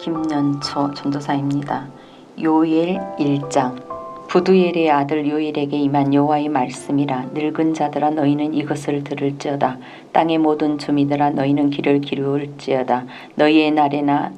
김연초 전도사입니다. 요엘 1장. 부두엘의 아들 요엘에게 임한 여호와의 말씀이라. 늙은 자들아 너희는 이것을 들을지어다. 땅의 모든 주민들아 너희는 귀를 기울일지어다. 너희의 날에나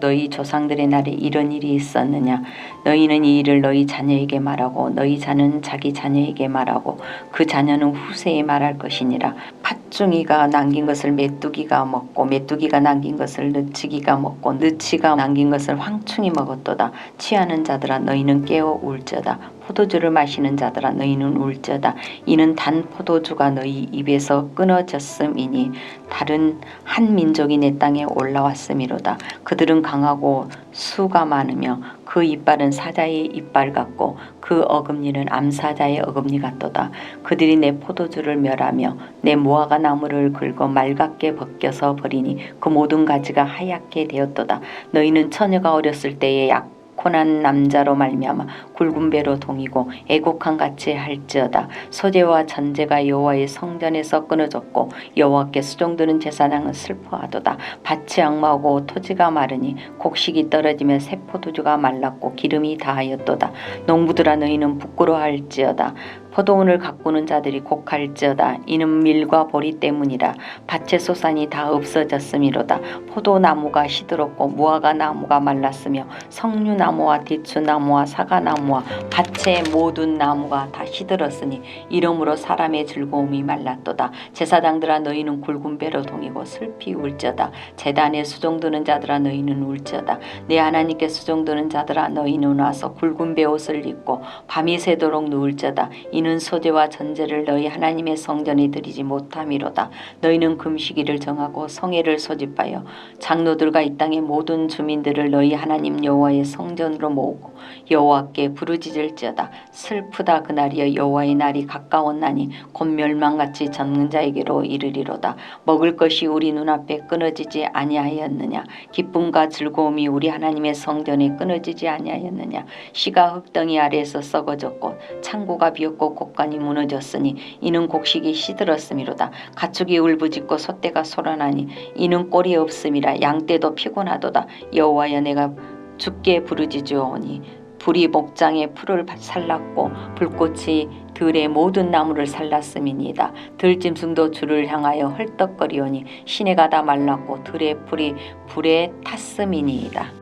너희 조상들의 날에 이런 일이 있었느냐. 너희는 이 일을 너희 자녀에게 말하고 너희 자는 자기 자녀에게 말하고 그 자녀는 후세에 말할 것이니라. 팥중이가 남긴 것을 메뚜기가 먹고 메뚜기가 남긴 것을 느치기가 먹고 느치가 남긴 것을 황충이 먹었도다. 취하는 자들아 너희는 깨어 울지어다. 포도주를 마시는 자들아 너희는 울지어다. 이는 단 포도주가 너희 입에서 끊어졌음이니 다른 한 민족이 내 땅에 올라왔음이로다. 그들은 강하고 수가 많으며 그 이빨은 사자의 이빨 같고 그 어금니는 암사자의 어금니 같도다. 그들이 내 포도주를 멸하며 내 무화과 나무를 긁어 맑게 벗겨서 버리니 그 모든 가지가 하얗게 되었도다. 너희는 처녀가 어렸을 때에 약혼한 남자로 말미암아 굵은 배로 동이고 애곡한 같이 할지어다. 소재와 전제가 여호와의 성전에서 끊어졌고 여호와께 수종드는 제사장은 슬퍼하도다. 밭이 악마하고 토지가 마르니 곡식이 떨어지며 새 포도주가 말랐고 기름이 다하였도다. 농부들아 너희는 부끄러워할지어다. 포도원을 가꾸는 자들이 곡할지어다. 이는 밀과 보리 때문이라. 밭의 소산이 다 없어졌음이로다. 포도나무가 시들었고 무화과 나무가 말랐으며 석류나무와 대추나무와 사과나무와 밭의 모든 나무가 다 시들었으니 이러므로 사람의 즐거움이 말랐도다. 제사장들아 너희는 굵은 배로 동이고 슬피 울지어다. 제단에 수종드는 자들아 너희는 울지어다. 내 하나님께 수종드는 자들아 너희는 와서 굵은 배 옷을 입고 밤이 새도록 누울지어다. 이는 소재와 전제를 너희 하나님의 성전에 드리지 못함이로다. 너희는 금식일을 정하고 성회를 소집하여 장로들과 이 땅의 모든 주민들을 너희 하나님 여호와의 성전으로 모으고 여호와께 부르짖을지어다. 슬프다 그날이여 여호와의 날이 가까웠나니 곧 멸망같이 젖는 자에게로 이르리로다. 먹을 것이 우리 눈앞에 끊어지지 아니하였느냐. 기쁨과 즐거움이 우리 하나님의 성전에 끊어지지 아니하였느냐. 씨가 흙덩이 아래에서 썩어졌고 창고가 비었고 곡간이 무너졌으니 이는 곡식이 시들었음이로다. 가축이 울부짖고 소떼가 소란하니 이는 꼴이 없음이라. 양떼도 피곤하도다. 여호와여 내가 주께 부르짖으오니 불이 목장의 풀을 살랐고 불꽃이 들의 모든 나무를 살랐음이니이다. 들짐승도 주를 향하여 헐떡거리오니 시내가 다 말랐고 들의 풀이 불에 탔음이니이다.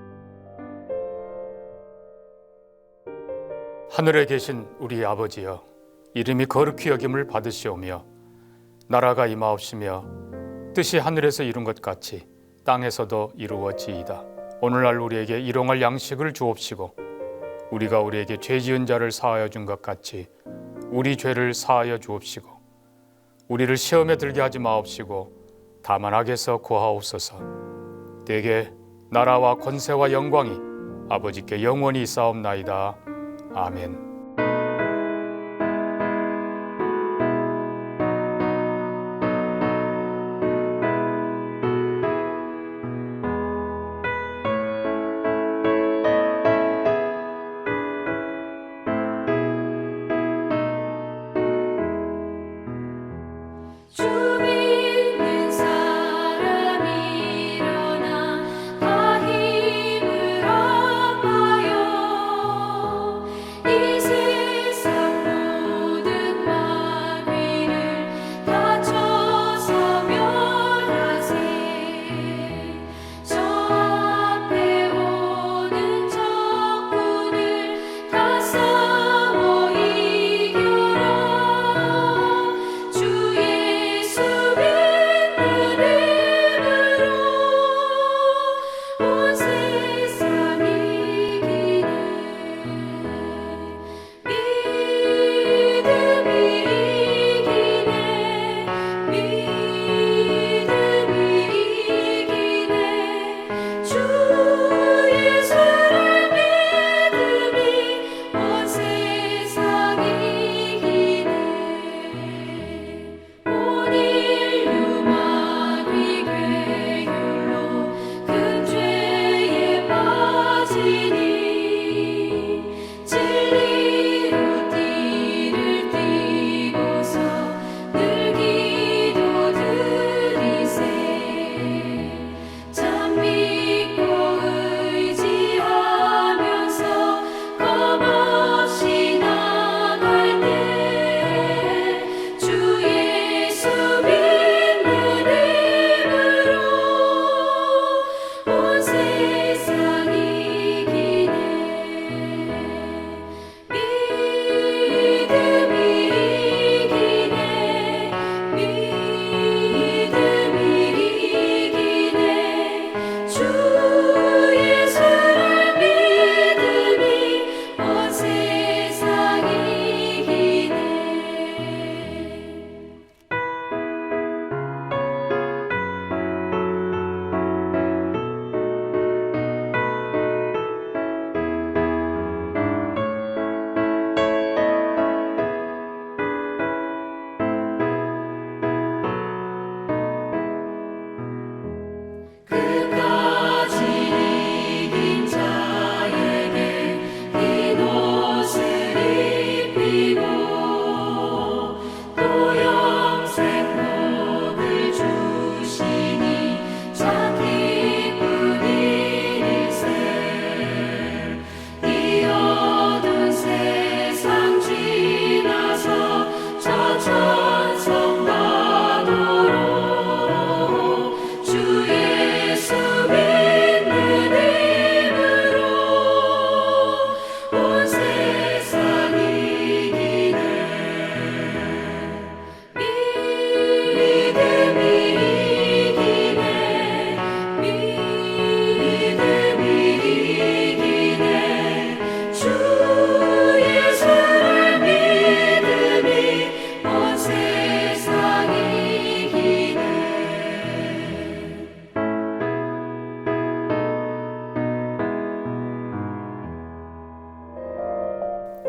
하늘에 계신 우리 아버지여, 이름이 거룩히 여김을 받으시오며 나라가 임하옵시며 뜻이 하늘에서 이룬 것 같이 땅에서도 이루어지이다. 오늘날 우리에게 일용할 양식을 주옵시고 우리가 우리에게 죄 지은 자를 사하여 준 것 같이 우리 죄를 사하여 주옵시고 우리를 시험에 들게 하지 마옵시고 다만 악에서 구하옵소서. 대개 나라와 권세와 영광이 아버지께 영원히 있사옵나이다. 아멘. 이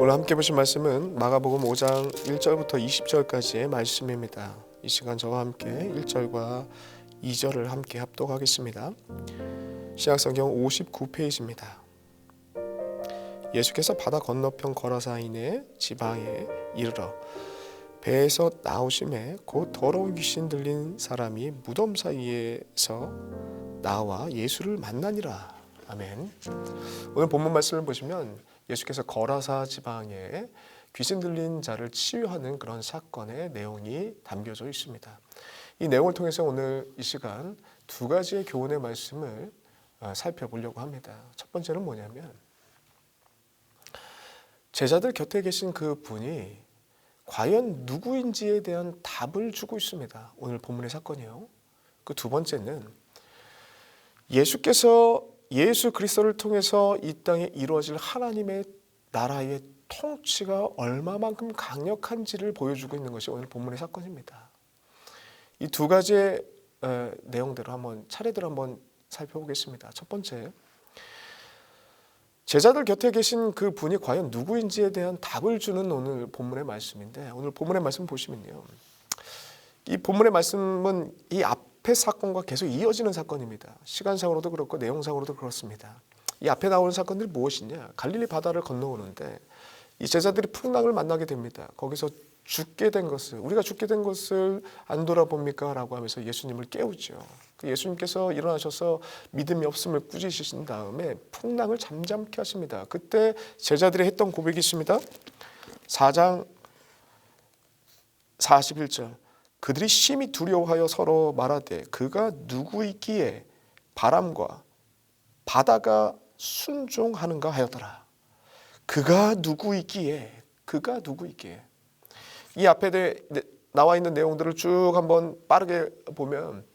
오늘 함께 보신 말씀은 마가복음 5장 1절부터 20절까지의 말씀입니다. 이 시간 저와 함께 1절과 2절을 함께 합독하겠습니다. 신약성경 59페이지입니다. 예수께서 바다 건너편 거라사인의 지방에 이르러 배에서 나오심에 곧 더러운 귀신 들린 사람이 무덤 사이에서 나와 예수를 만나니라. 아멘. 오늘 본문 말씀을 보시면 예수께서 거라사 지방에 귀신 들린 자를 치유하는 그런 사건의 내용이 담겨져 있습니다. 이 내용을 통해서 오늘 이 시간 두 가지의 교훈의 말씀을 살펴보려고 합니다. 첫 번째는 뭐냐면 제자들 곁에 계신 그 분이 과연 누구인지에 대한 답을 주고 있습니다. 오늘 본문의 사건이요. 그 두 번째는 예수께서 예수 그리스도를 통해서 이 땅에 이루어질 하나님의 나라의 통치가 얼마만큼 강력한지를 보여주고 있는 것이 오늘 본문의 사건입니다. 이 두 가지의 내용들을 차례대로 한번 살펴보겠습니다. 첫 번째, 제자들 곁에 계신 그 분이 과연 누구인지에 대한 답을 주는 오늘 본문의 말씀인데, 오늘 본문의 말씀 보시면요, 이 본문의 말씀은 이 앞의 사건과 계속 이어지는 사건입니다. 시간상으로도 그렇고 내용상으로도 그렇습니다. 이 앞에 나오는 사건들이 무엇이냐? 갈릴리 바다를 건너오는데 이 제자들이 풍랑을 만나게 됩니다. 거기서 죽게 된 것을, 우리가 죽게 된 것을 안 돌아봅니까? 라고 하면서 예수님을 깨우죠. 예수님께서 일어나셔서 믿음이 없음을 꾸짖으신 다음에 풍랑을 잠잠케 하십니다. 그때 제자들이 했던 고백이 있습니다. 4장 41절, 그들이 심히 두려워하여 서로 말하되 그가 누구이기에 바람과 바다가 순종하는가 하였더라. 그가 누구이기에 이 앞에 나와 있는 내용들을 쭉 한번 빠르게 보면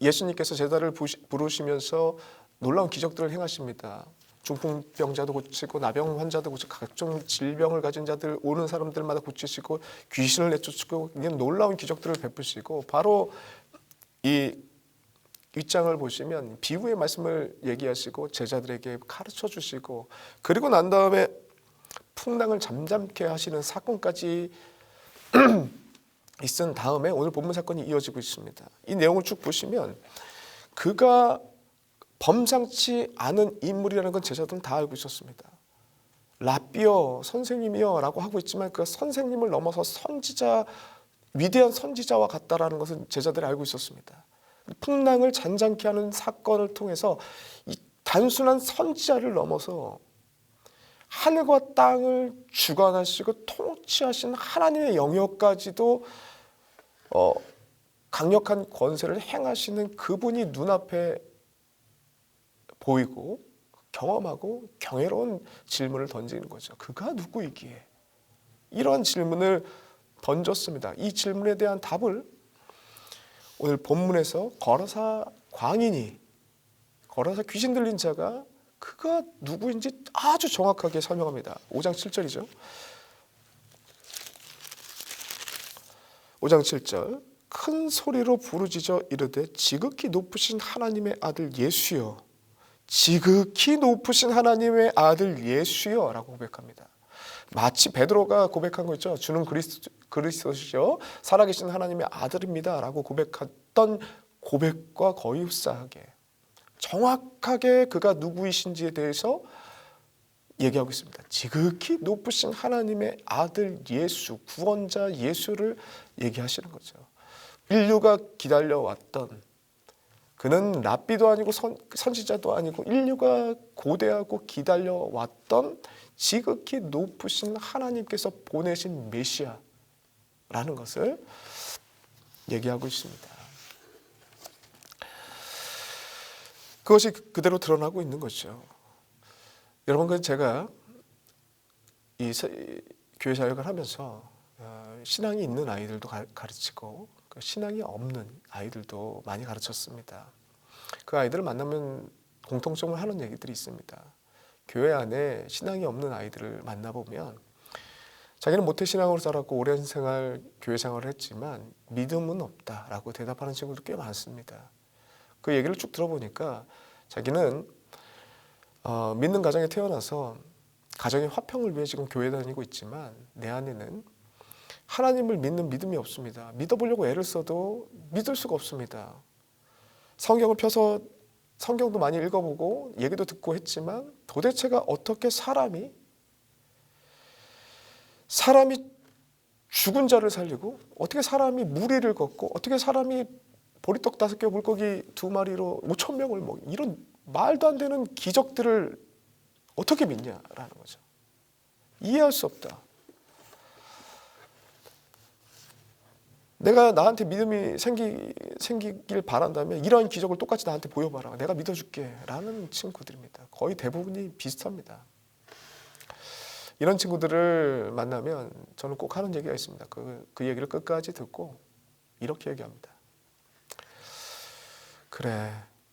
예수님께서 제자를 부르시면서 놀라운 기적들을 행하십니다. 중풍병자도 고치고 나병 환자도 고치고 각종 질병을 가진 자들 오는 사람들마다 고치시고 귀신을 내쫓고 이런 놀라운 기적들을 베푸시고, 바로 이 윗장을 보시면 비유의 말씀을 얘기하시고 제자들에게 가르쳐 주시고, 그리고 난 다음에 풍랑을 잠잠케 하시는 사건까지 있은 다음에 오늘 본문 사건이 이어지고 있습니다. 이 내용을 쭉 보시면 그가 범상치 않은 인물이라는 건 제자들은 다 알고 있었습니다. 라비어, 선생님이여 라고 하고 있지만 그 선생님을 넘어서 선지자, 위대한 선지자와 같다라는 것은 제자들이 알고 있었습니다. 풍랑을 잔잔케 하는 사건을 통해서 이 단순한 선지자를 넘어서 하늘과 땅을 주관하시고 통치하신 하나님의 영역까지도 강력한 권세를 행하시는 그분이 눈앞에 보이고 경험하고 경외로운 질문을 던지는 거죠. 그가 누구이기에? 이런 질문을 던졌습니다. 이 질문에 대한 답을 오늘 본문에서 거라사 광인이, 거라사 귀신 들린 자가 그가 누구인지 아주 정확하게 설명합니다. 5장 7절이죠. 5장 7절, 큰 소리로 부르짖어 이르되 지극히 높으신 하나님의 아들 예수여, 지극히 높으신 하나님의 아들 예수여 라고 고백합니다. 마치 베드로가 고백한 거 있죠. 주는 그리스도시요 살아계신 하나님의 아들입니다 라고 고백했던 고백과 거의 흡사하게 정확하게 그가 누구이신지에 대해서 얘기하고 있습니다. 지극히 높으신 하나님의 아들 예수, 구원자 예수를 얘기하시는 거죠. 인류가 기다려왔던, 그는 랍비도 아니고 선지자도 아니고 인류가 고대하고 기다려왔던 지극히 높으신 하나님께서 보내신 메시아라는 것을 얘기하고 있습니다. 그것이 그대로 드러나고 있는 거죠. 여러분, 제가 이 교회 사역을 하면서 신앙이 있는 아이들도 가르치고 신앙이 없는 아이들도 많이 가르쳤습니다. 그 아이들을 만나면 공통점을 하는 얘기들이 있습니다. 교회 안에 신앙이 없는 아이들을 만나보면 자기는 모태신앙으로 살았고 오랜 교회 생활을 했지만 믿음은 없다라고 대답하는 친구도 꽤 많습니다. 그 얘기를 쭉 들어보니까 자기는 믿는 가정에 태어나서 가정의 화평을 위해 지금 교회 다니고 있지만 내 안에는 하나님을 믿는 믿음이 없습니다. 믿어보려고 애를 써도 믿을 수가 없습니다. 성경을 펴서 성경도 많이 읽어보고 얘기도 듣고 했지만 도대체가 어떻게 사람이 죽은 자를 살리고 어떻게 사람이 무리를 걷고 어떻게 사람이 보리떡 5개 물고기 2마리로 5,000명을 먹이 이런 말도 안 되는 기적들을 어떻게 믿냐라는 거죠. 이해할 수 없다. 내가 나한테 믿음이 생기길 바란다면 이러한 기적을 똑같이 나한테 보여봐라. 내가 믿어줄게 라는 친구들입니다. 거의 대부분이 비슷합니다. 이런 친구들을 만나면 저는 꼭 하는 얘기가 있습니다. 그 얘기를 끝까지 듣고 이렇게 얘기합니다. 그래,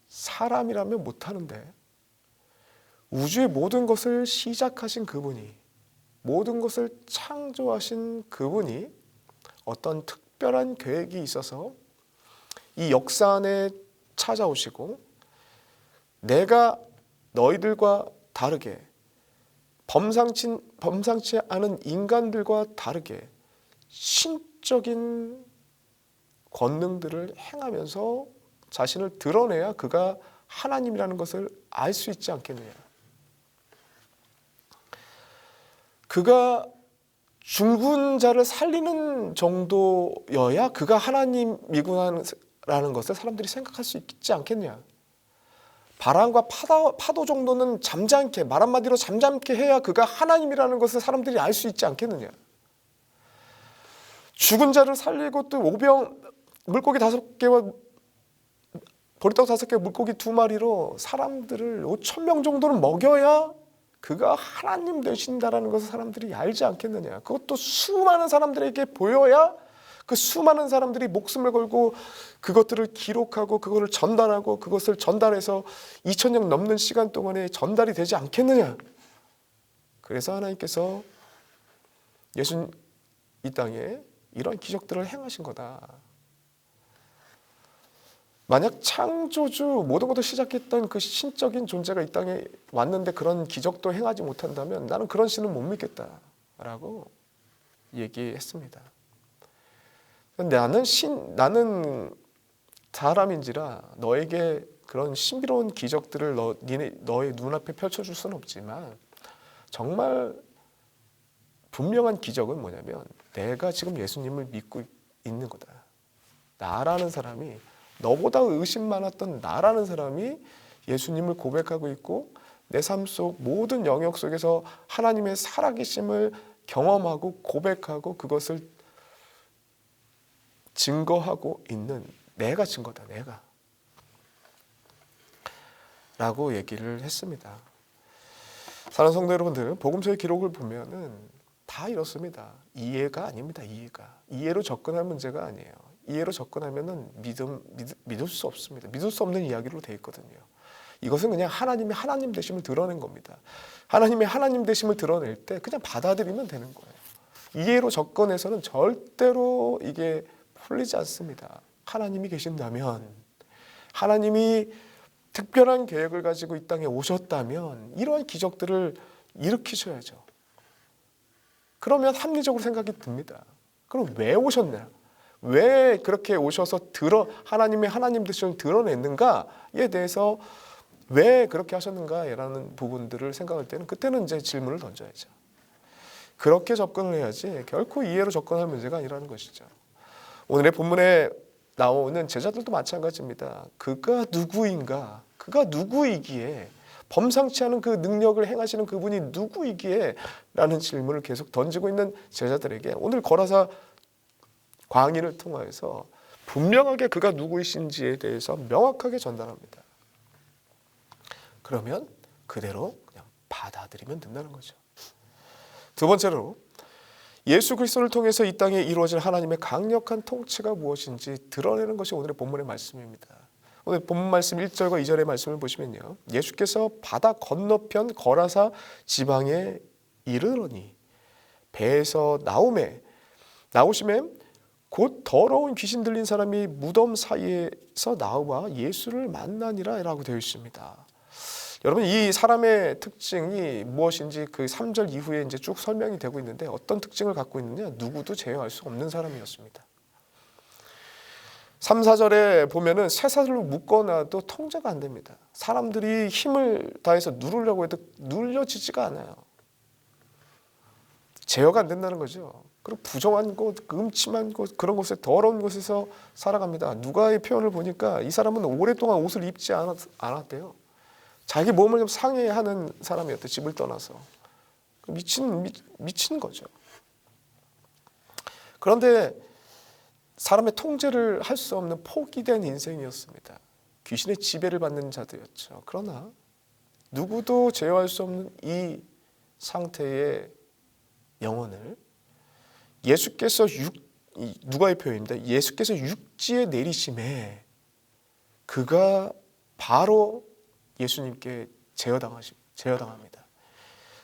사람이라면 못하는데 우주의 모든 것을 시작하신 그분이, 모든 것을 창조하신 그분이 어떤 특별한 계획이 있어서 이 역사 안에 찾아오시고 내가 너희들과 다르게 범상치 않은 인간들과 다르게 신적인 권능들을 행하면서 자신을 드러내야 그가 하나님이라는 것을 알 수 있지 않겠느냐. 그가 죽은 자를 살리는 정도여야 그가 하나님이구나라는 것을 사람들이 생각할 수 있지 않겠냐. 바람과 파도 정도는 잠잠케, 말 한마디로 잠잠케 해야 그가 하나님이라는 것을 사람들이 알 수 있지 않겠느냐. 죽은 자를 살리고 또 오병 물고기 5개와 보리떡 5개 물고기 2마리로 사람들을 5,000명 정도는 먹여야 그가 하나님 되신다라는 것을 사람들이 알지 않겠느냐. 그것도 수많은 사람들에게 보여야 그 수많은 사람들이 목숨을 걸고 그것들을 기록하고 그것을 전달하고 그것을 전달해서 2,000년 넘는 시간 동안에 전달이 되지 않겠느냐. 그래서 하나님께서 예수 이 땅에 이런 기적들을 행하신 거다. 만약 창조주 모든 것을 시작했던 그 신적인 존재가 이 땅에 왔는데 그런 기적도 행하지 못한다면 나는 그런 신은 못 믿겠다라고 얘기했습니다. 나는 사람인지라 너에게 그런 신비로운 기적들을 너의 눈앞에 펼쳐줄 수는 없지만 정말 분명한 기적은 뭐냐면 내가 지금 예수님을 믿고 있는 거다. 나라는 사람이 너보다 의심 많았던 나라는 사람이 예수님을 고백하고 있고 내 삶 속 모든 영역 속에서 하나님의 살아계심을 경험하고 고백하고 그것을 증거하고 있는 내가 증거다. 내가 라고 얘기를 했습니다. 사랑하는 성도 여러분들, 복음서의 기록을 보면은 다 이렇습니다. 이해가 아닙니다. 이해로 접근할 문제가 아니에요. 이해로 접근하면은 믿을 수 없습니다. 믿을 수 없는 이야기로 되어 있거든요. 이것은 그냥 하나님의 하나님 되심을 드러낸 겁니다. 하나님의 하나님 되심을 드러낼 때 그냥 받아들이면 되는 거예요. 이해로 접근해서는 절대로 이게 풀리지 않습니다. 하나님이 계신다면, 하나님이 특별한 계획을 가지고 이 땅에 오셨다면 이러한 기적들을 일으키셔야죠. 그러면 합리적으로 생각이 듭니다. 그럼 왜 오셨냐? 왜 그렇게 오셔서 하나님의 하나님 되심을 드러냈는가에 대해서 왜 그렇게 하셨는가라는 부분들을 생각할 때는 그때는 이제 질문을 던져야죠. 그렇게 접근을 해야지 결코 이해로 접근할 문제가 아니라는 것이죠. 오늘의 본문에 나오는 제자들도 마찬가지입니다. 그가 누구인가? 그가 누구이기에? 범상치 않은 그 능력을 행하시는 그분이 누구이기에? 라는 질문을 계속 던지고 있는 제자들에게 오늘 거라사 광인을 통하여서 분명하게 그가 누구이신지에 대해서 명확하게 전달합니다. 그러면 그대로 그냥 받아들이면 된다는 거죠. 두 번째로 예수 그리스도를 통해서 이 땅에 이루어질 하나님의 강력한 통치가 무엇인지 드러내는 것이 오늘의 본문의 말씀입니다. 오늘 본문 말씀 1절과 2절의 말씀을 보시면요. 예수께서 바다 건너편 거라사 지방에 이르러니 배에서 나오심에 곧 더러운 귀신 들린 사람이 무덤 사이에서 나와 예수를 만나니라 라고 되어 있습니다. 여러분, 이 사람의 특징이 무엇인지 그 3절 이후에 이제 쭉 설명이 되고 있는데, 어떤 특징을 갖고 있느냐? 누구도 제어할 수 없는 사람이었습니다. 3, 4절에 보면은 쇠사슬로 묶어놔도 통제가 안 됩니다. 사람들이 힘을 다해서 누르려고 해도 눌려지지가 않아요. 제어가 안 된다는 거죠. 그리고 부정한 곳, 음침한 곳, 그런 곳에, 더러운 곳에서 살아갑니다. 누가의 표현을 보니까 이 사람은 오랫동안 옷을 입지 않았대요. 자기 몸을 좀 상해하는 사람이었대. 집을 떠나서 미친 거죠. 그런데 사람의 통제를 할 수 없는 포기된 인생이었습니다. 귀신의 지배를 받는 자들이었죠. 그러나 누구도 제어할 수 없는 이 상태의 영혼을 예수께서 누가의 표현입니다. 예수께서 육지에 내리심에 그가 바로 예수님께 제어당합니다.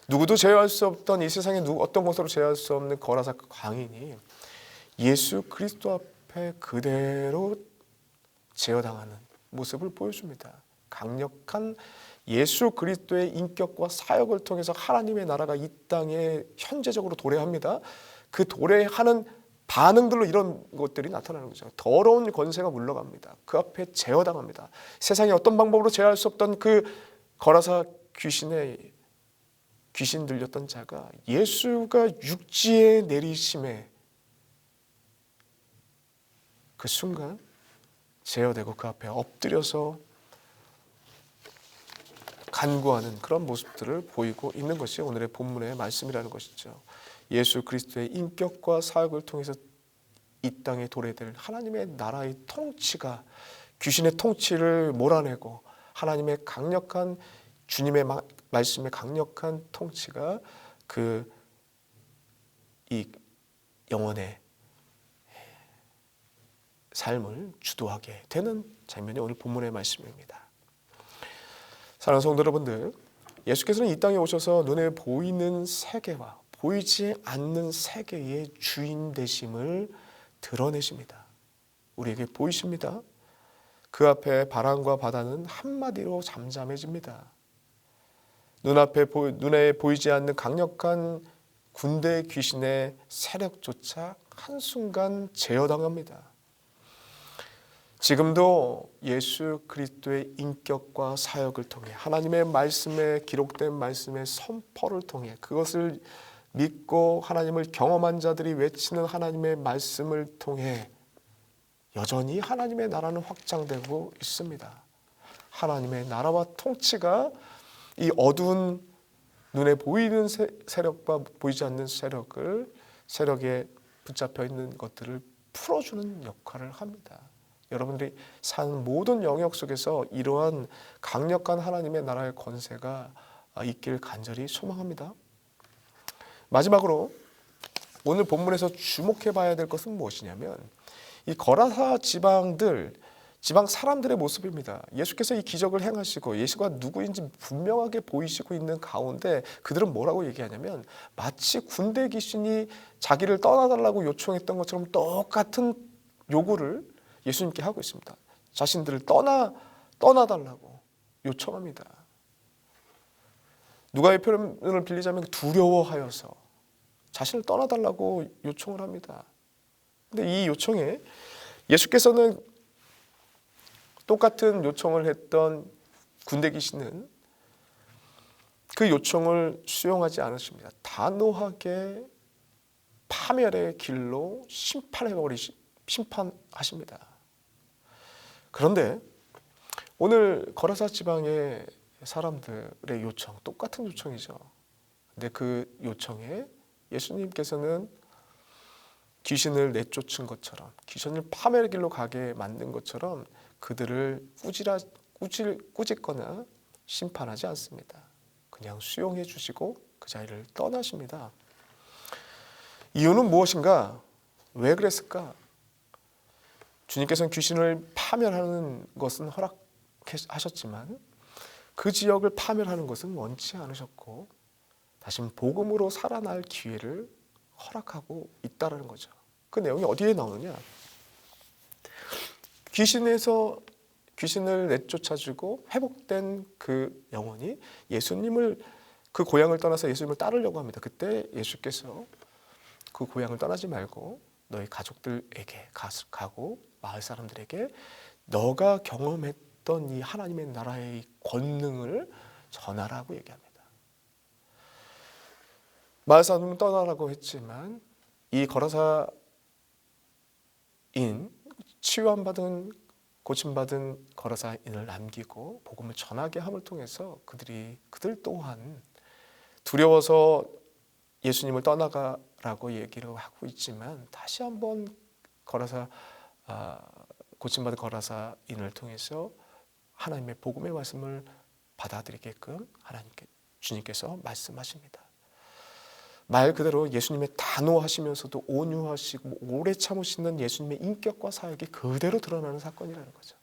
누구도 제어할 수 없던 이 세상에 어떤 것으로 제어할 수 없는 거라사 광인이 예수 그리스도 앞에 그대로 제어당하는 모습을 보여줍니다. 강력한 예수 그리스도의 인격과 사역을 통해서 하나님의 나라가 이 땅에 현재적으로 도래합니다. 그 도래하는 반응들로 이런 것들이 나타나는 거죠. 더러운 권세가 물러갑니다. 그 앞에 제어당합니다. 세상에 어떤 방법으로 제어할 수 없던 그 거라사 귀신 들렸던 자가 예수가 육지에 내리심에 그 순간 제어되고 그 앞에 엎드려서 간구하는 그런 모습들을 보이고 있는 것이 오늘의 본문의 말씀이라는 것이죠. 예수 그리스도의 인격과 사역을 통해서 이 땅에 도래될 하나님의 나라의 통치가 귀신의 통치를 몰아내고 하나님의 강력한 주님의 말씀의 강력한 통치가 이 영혼의 삶을 주도하게 되는 장면이 오늘 본문의 말씀입니다. 사랑하는 성도 여러분들, 예수께서는 이 땅에 오셔서 눈에 보이는 세계와 보이지 않는 세계의 주인 되심을 드러내십니다. 우리에게 보이십니다. 그 앞에 바람과 바다는 한마디로 잠잠해집니다. 눈에 보이지 않는 강력한 군대 귀신의 세력조차 한순간 제어당합니다. 지금도 예수 그리스도의 인격과 사역을 통해 하나님의 말씀에 기록된 말씀의 선포를 통해 그것을 믿고 하나님을 경험한 자들이 외치는 하나님의 말씀을 통해 여전히 하나님의 나라는 확장되고 있습니다. 하나님의 나라와 통치가 이 어두운 눈에 보이는 세력과 보이지 않는 세력에 붙잡혀 있는 것들을 풀어주는 역할을 합니다. 여러분들이 사는 모든 영역 속에서 이러한 강력한 하나님의 나라의 권세가 있길 간절히 소망합니다. 마지막으로 오늘 본문에서 주목해 봐야 될 것은 무엇이냐면 이 거라사 지방 사람들의 모습입니다. 예수께서 이 기적을 행하시고 예수가 누구인지 분명하게 보이시고 있는 가운데 그들은 뭐라고 얘기하냐면 마치 군대 귀신이 자기를 떠나달라고 요청했던 것처럼 똑같은 요구를 예수님께 하고 있습니다. 자신들을 떠나달라고 요청합니다. 누가의 표현을 빌리자면 두려워하여서 자신을 떠나달라고 요청을 합니다. 근데 이 요청에 예수께서는 똑같은 요청을 했던 군대 귀신은 그 요청을 수용하지 않으십니다. 단호하게 파멸의 길로 심판하십니다. 그런데 오늘 거라사 지방의 사람들의 요청, 똑같은 요청이죠. 근데 그 요청에 예수님께서는 귀신을 내쫓은 것처럼, 귀신을 파멸의 길로 가게 만든 것처럼 그들을 꾸짖거나 심판하지 않습니다. 그냥 수용해 주시고 그 자리를 떠나십니다. 이유는 무엇인가? 왜 그랬을까? 주님께서는 귀신을 파멸하는 것은 허락하셨지만 그 지역을 파멸하는 것은 원치 않으셨고 다시 복음으로 살아날 기회를 허락하고 있다는 거죠. 그 내용이 어디에 나오느냐? 귀신에서 귀신을 내쫓아주고 회복된 그 영혼이 예수님을 그 고향을 떠나서 예수님을 따르려고 합니다. 그때 예수께서 그 고향을 떠나지 말고 너희 가족들에게 가고 마을 사람들에게 너가 경험했던 이 하나님의 나라의 권능을 전하라고 얘기합니다. 마을 사람들은 떠나라고 했지만 이 거라사인 치유함받은 고침받은 거라사인을 남기고 복음을 전하게 함을 통해서 그들 또한 두려워서 예수님을 떠나가라고 얘기를 하고 있지만 다시 한번 고침받은 거라사인을 통해서 하나님의 복음의 말씀을 받아들이게끔 주님께서 말씀하십니다. 말 그대로 예수님의 단호하시면서도 온유하시고 오래 참으시는 예수님의 인격과 사역이 그대로 드러나는 사건이라는 거죠.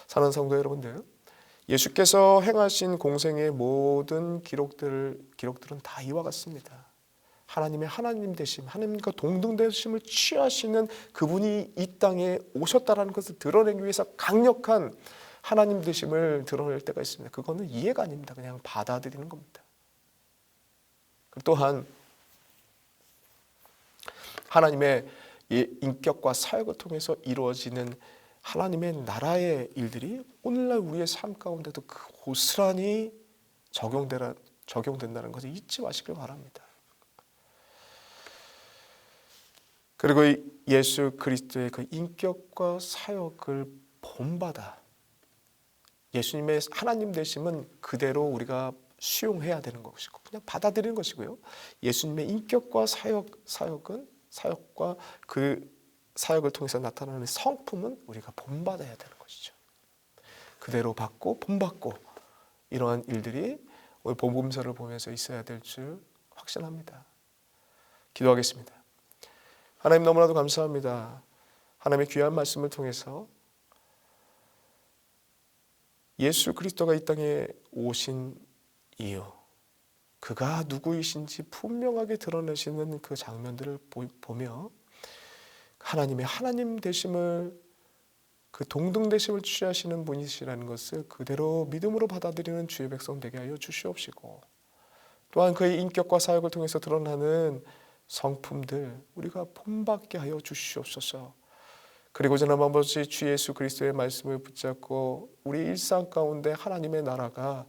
사랑하는 성도 여러분들, 예수께서 행하신 공생의 모든 기록들은 다 이와 같습니다. 하나님의 하나님 되심, 하나님과 동등되심을 취하시는 그분이 이 땅에 오셨다라는 것을 드러내기 위해서 강력한 하나님 되심을 드러낼 때가 있습니다. 그거는 이해가 아닙니다. 그냥 받아들이는 겁니다. 또한 하나님의 인격과 사역을 통해서 이루어지는 하나님의 나라의 일들이 오늘날 우리의 삶 가운데도 고스란히 적용된다는 것을 잊지 마시길 바랍니다. 그리고 예수 그리스도의 그 인격과 사역을 본받아 예수님의 하나님 되심은 그대로 우리가 수용해야 되는 것이고 그냥 받아들이는 것이고요. 예수님의 인격과 사역과 그 사역을 통해서 나타나는 성품은 우리가 본받아야 되는 것이죠. 그대로 받고 본받고 이러한 일들이 오늘 복음서를 보면서 있어야 될 줄 확신합니다. 기도하겠습니다. 하나님 너무나도 감사합니다. 하나님의 귀한 말씀을 통해서 예수 그리스도가 이 땅에 오신 이유, 그가 누구이신지 분명하게 드러내시는 그 장면들을 보며 하나님의 하나님 되심을 그 동등 되심을 취하시는 분이시라는 것을 그대로 믿음으로 받아들이는 주의 백성 되게 하여 주시옵시고 또한 그의 인격과 사역을 통해서 드러나는 성품들 우리가 본받게 하여 주시옵소서. 그리고 저는 아버지 주 예수 그리스도의 말씀을 붙잡고 우리 일상 가운데 하나님의 나라가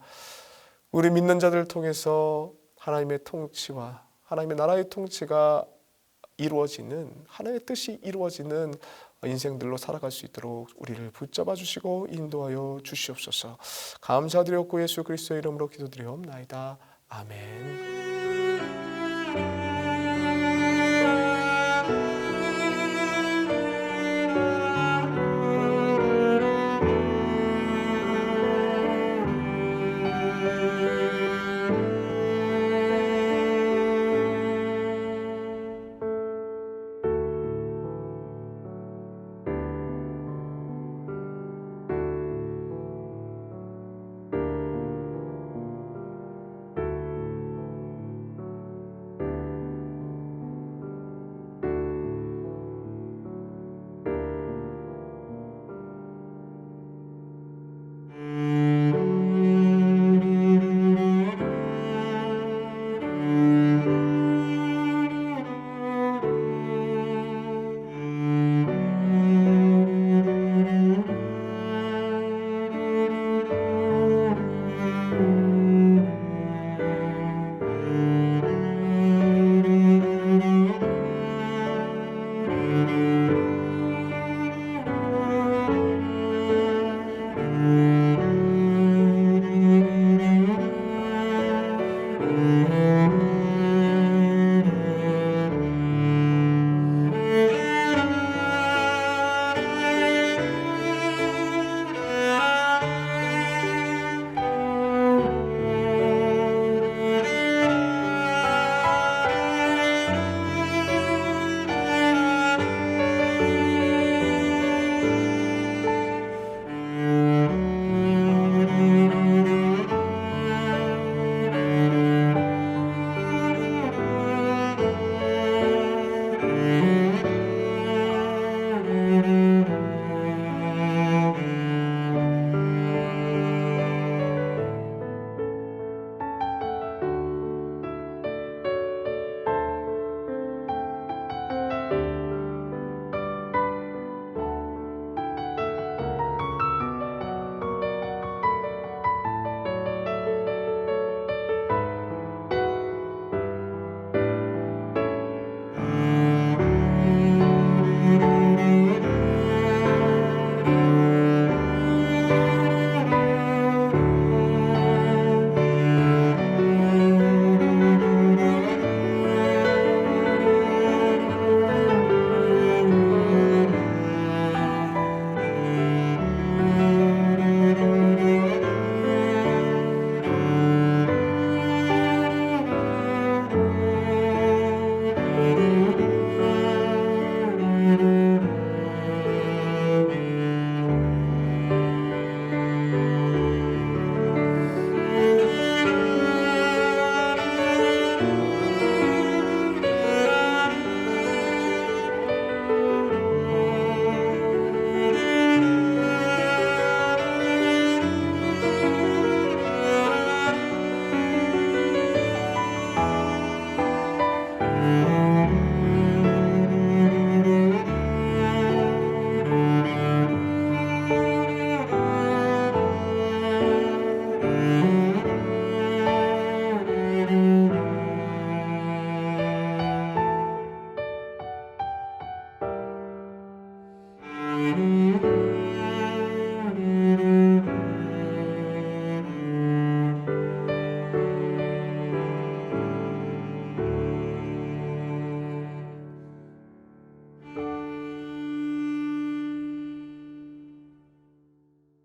우리 믿는 자들을 통해서 하나님의 통치와 하나님의 나라의 통치가 이루어지는 하나님의 뜻이 이루어지는 인생들로 살아갈 수 있도록 우리를 붙잡아 주시고 인도하여 주시옵소서. 감사드렸고 예수 그리스도의 이름으로 기도드리옵나이다. 아멘.